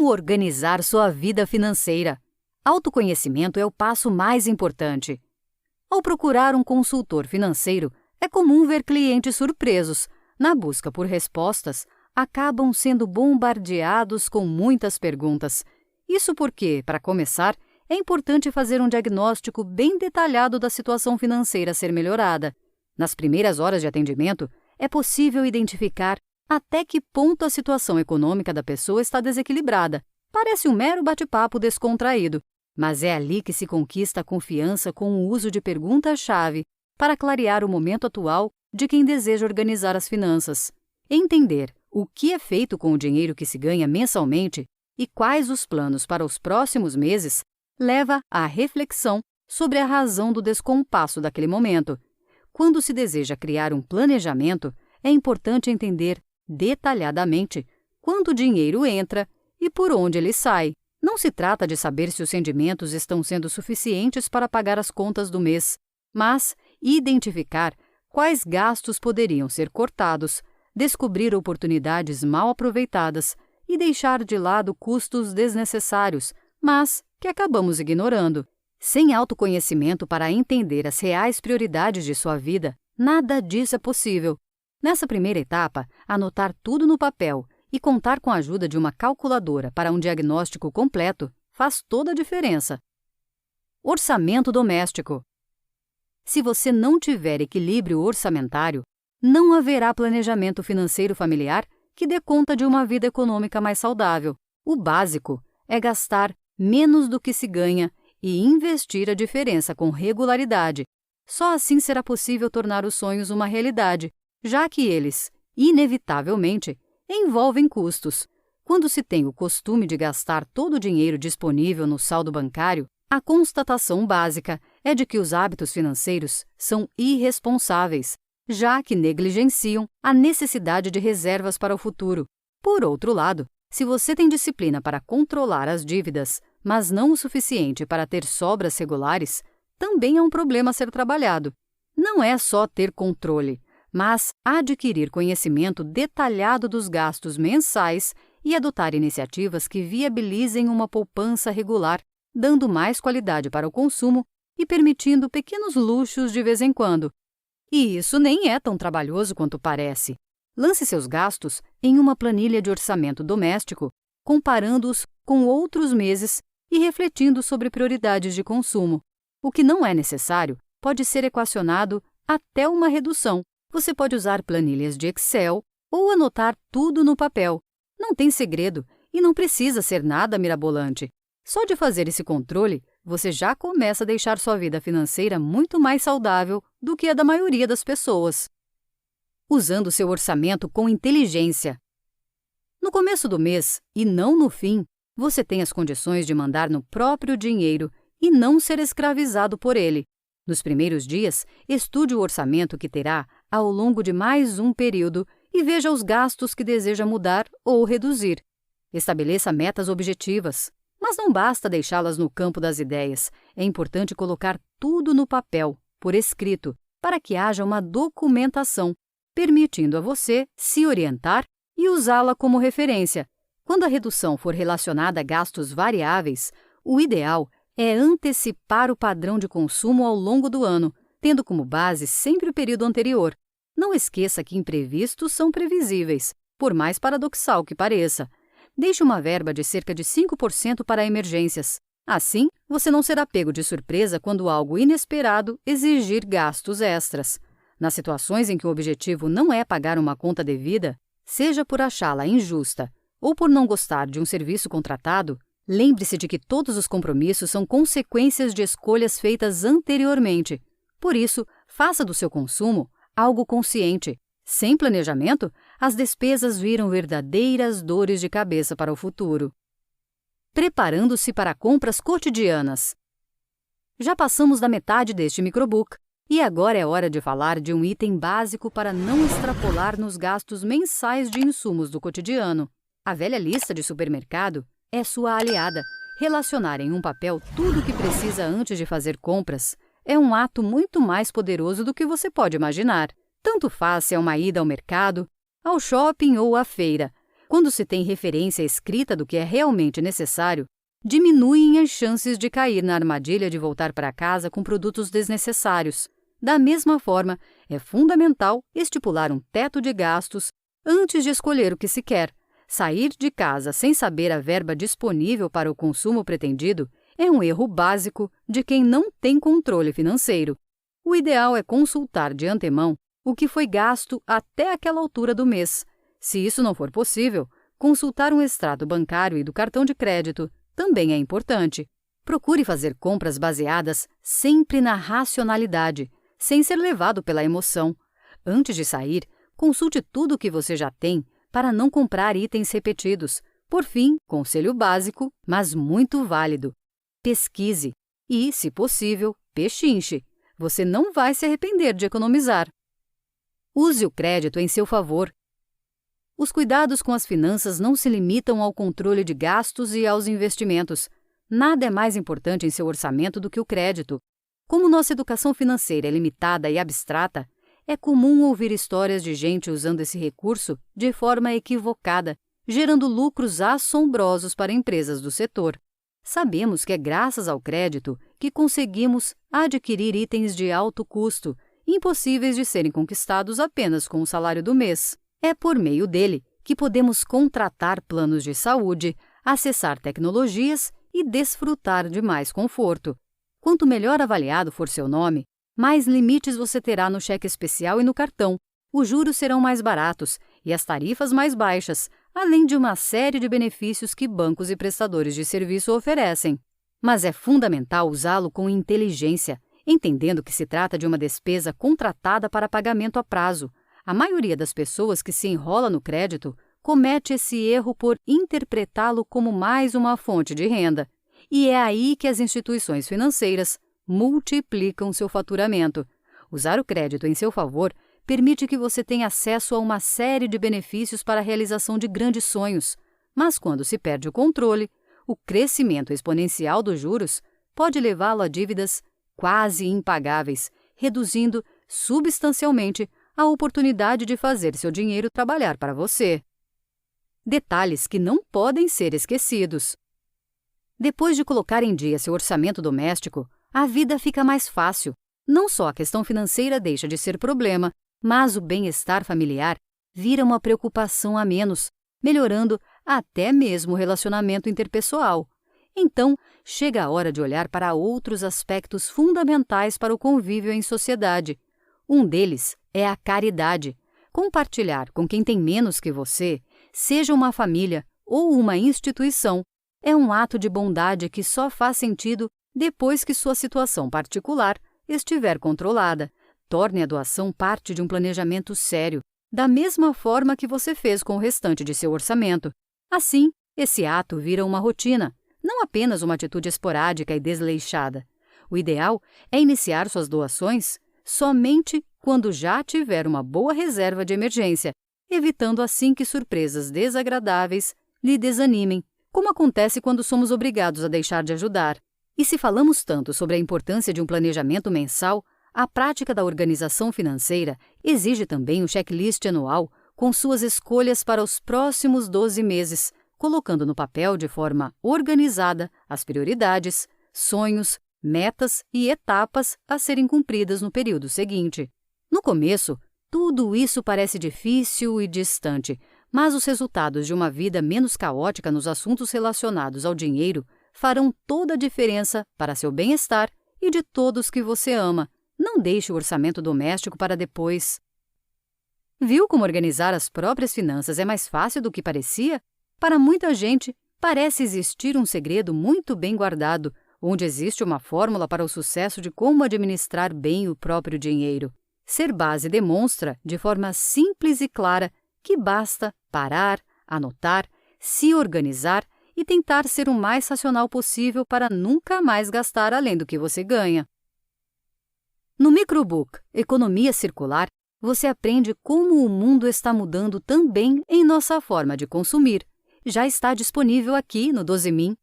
Como organizar sua vida financeira? Autoconhecimento é o passo mais importante. Ao procurar um consultor financeiro, é comum ver clientes surpresos. Na busca por respostas, acabam sendo bombardeados com muitas perguntas. Isso porque, para começar, é importante fazer um diagnóstico bem detalhado da situação financeira a ser melhorada. Nas primeiras horas de atendimento, é possível identificar até que ponto a situação econômica da pessoa está desequilibrada. Parece um mero bate-papo descontraído, mas é ali que se conquista a confiança com o uso de perguntas-chave para clarear o momento atual de quem deseja organizar as finanças. Entender o que é feito com o dinheiro que se ganha mensalmente e quais os planos para os próximos meses leva à reflexão sobre a razão do descompasso daquele momento. Quando se deseja criar um planejamento, é importante entender detalhadamente quanto dinheiro entra e por onde ele sai. Não se trata de saber se os rendimentos estão sendo suficientes para pagar as contas do mês, mas identificar quais gastos poderiam ser cortados, descobrir oportunidades mal aproveitadas e deixar de lado custos desnecessários, mas que acabamos ignorando. Sem autoconhecimento para entender as reais prioridades de sua vida, nada disso é possível. Nessa primeira etapa, anotar tudo no papel e contar com a ajuda de uma calculadora para um diagnóstico completo faz toda a diferença. Orçamento doméstico. Se você não tiver equilíbrio orçamentário, não haverá planejamento financeiro familiar que dê conta de uma vida econômica mais saudável. O básico é gastar menos do que se ganha e investir a diferença com regularidade. Só assim será possível tornar os sonhos uma realidade, já que eles, inevitavelmente, envolvem custos. Quando se tem o costume de gastar todo o dinheiro disponível no saldo bancário, a constatação básica é de que os hábitos financeiros são irresponsáveis, já que negligenciam a necessidade de reservas para o futuro. Por outro lado, se você tem disciplina para controlar as dívidas, mas não o suficiente para ter sobras regulares, também é um problema a ser trabalhado. Não é só ter controle, mas adquirir conhecimento detalhado dos gastos mensais e adotar iniciativas que viabilizem uma poupança regular, dando mais qualidade para o consumo e permitindo pequenos luxos de vez em quando. E isso nem é tão trabalhoso quanto parece. Lance seus gastos em uma planilha de orçamento doméstico, comparando-os com outros meses e refletindo sobre prioridades de consumo. O que não é necessário pode ser equacionado até uma redução. Você pode usar planilhas de Excel ou anotar tudo no papel. Não tem segredo e não precisa ser nada mirabolante. Só de fazer esse controle, você já começa a deixar sua vida financeira muito mais saudável do que a da maioria das pessoas. Usando seu orçamento com inteligência. No começo do mês, e não no fim, você tem as condições de mandar no próprio dinheiro e não ser escravizado por ele. Nos primeiros dias, estude o orçamento que terá ao longo de mais um período e veja os gastos que deseja mudar ou reduzir. Estabeleça metas objetivas, mas não basta deixá-las no campo das ideias. É importante colocar tudo no papel, por escrito, para que haja uma documentação, permitindo a você se orientar e usá-la como referência. Quando a redução for relacionada a gastos variáveis, o ideal é antecipar o padrão de consumo ao longo do ano, tendo como base sempre o período anterior. Não esqueça que imprevistos são previsíveis, por mais paradoxal que pareça. Deixe uma verba de cerca de 5% para emergências. Assim, você não será pego de surpresa quando algo inesperado exigir gastos extras. Nas situações em que o objetivo não é pagar uma conta devida, seja por achá-la injusta ou por não gostar de um serviço contratado, lembre-se de que todos os compromissos são consequências de escolhas feitas anteriormente. Por isso, faça do seu consumo algo consciente. Sem planejamento, as despesas viram verdadeiras dores de cabeça para o futuro. Preparando-se para compras cotidianas. Já passamos da metade deste microbook e agora é hora de falar de um item básico para não extrapolar nos gastos mensais de insumos do cotidiano. A velha lista de supermercado é sua aliada. Relacionar em um papel tudo o que precisa antes de fazer compras é um ato muito mais poderoso do que você pode imaginar. Tanto faz se é uma ida ao mercado, ao shopping ou à feira. Quando se tem referência escrita do que é realmente necessário, diminuem as chances de cair na armadilha de voltar para casa com produtos desnecessários. Da mesma forma, é fundamental estipular um teto de gastos antes de escolher o que se quer. Sair de casa sem saber a verba disponível para o consumo pretendido é um erro básico de quem não tem controle financeiro. O ideal é consultar de antemão o que foi gasto até aquela altura do mês. Se isso não for possível, consultar um extrato bancário e do cartão de crédito também é importante. Procure fazer compras baseadas sempre na racionalidade, sem ser levado pela emoção. Antes de sair, consulte tudo o que você já tem para não comprar itens repetidos. Por fim, conselho básico, mas muito válido: pesquise e, se possível, pechinche. Você não vai se arrepender de economizar. Use o crédito em seu favor. Os cuidados com as finanças não se limitam ao controle de gastos e aos investimentos. Nada é mais importante em seu orçamento do que o crédito. Como nossa educação financeira é limitada e abstrata, é comum ouvir histórias de gente usando esse recurso de forma equivocada, gerando lucros assombrosos para empresas do setor. Sabemos que é graças ao crédito que conseguimos adquirir itens de alto custo, impossíveis de serem conquistados apenas com o salário do mês. É por meio dele que podemos contratar planos de saúde, acessar tecnologias e desfrutar de mais conforto. Quanto melhor avaliado for seu nome, mais limites você terá no cheque especial e no cartão. Os juros serão mais baratos e as tarifas mais baixas, além de uma série de benefícios que bancos e prestadores de serviço oferecem. Mas é fundamental usá-lo com inteligência, entendendo que se trata de uma despesa contratada para pagamento a prazo. A maioria das pessoas que se enrola no crédito comete esse erro por interpretá-lo como mais uma fonte de renda. E é aí que as instituições financeiras multiplicam seu faturamento. Usar o crédito em seu favor permite que você tenha acesso a uma série de benefícios para a realização de grandes sonhos. Mas quando se perde o controle, o crescimento exponencial dos juros pode levá-lo a dívidas quase impagáveis, reduzindo substancialmente a oportunidade de fazer seu dinheiro trabalhar para você. Detalhes que não podem ser esquecidos. Depois de colocar em dia seu orçamento doméstico, a vida fica mais fácil. Não só a questão financeira deixa de ser problema, mas o bem-estar familiar vira uma preocupação a menos, melhorando até mesmo o relacionamento interpessoal. Então, chega a hora de olhar para outros aspectos fundamentais para o convívio em sociedade. Um deles é a caridade. Compartilhar com quem tem menos que você, seja uma família ou uma instituição, é um ato de bondade que só faz sentido depois que sua situação particular estiver controlada. Torne a doação parte de um planejamento sério, da mesma forma que você fez com o restante de seu orçamento. Assim, esse ato vira uma rotina, não apenas uma atitude esporádica e desleixada. O ideal é iniciar suas doações somente quando já tiver uma boa reserva de emergência, evitando assim que surpresas desagradáveis lhe desanimem, como acontece quando somos obrigados a deixar de ajudar. E se falamos tanto sobre a importância de um planejamento mensal, a prática da organização financeira exige também um checklist anual com suas escolhas para os próximos 12 meses, colocando no papel de forma organizada as prioridades, sonhos, metas e etapas a serem cumpridas no período seguinte. No começo, tudo isso parece difícil e distante, mas os resultados de uma vida menos caótica nos assuntos relacionados ao dinheiro farão toda a diferença para seu bem-estar e de todos que você ama. Não deixe o orçamento doméstico para depois. Viu como organizar as próprias finanças é mais fácil do que parecia? Para muita gente, parece existir um segredo muito bem guardado, onde existe uma fórmula para o sucesso de como administrar bem o próprio dinheiro. Ser Base demonstra, de forma simples e clara, que basta parar, anotar, se organizar e tentar ser o mais racional possível para nunca mais gastar além do que você ganha. No microbook Economia Circular, você aprende como o mundo está mudando também em nossa forma de consumir. Já está disponível aqui no 12min.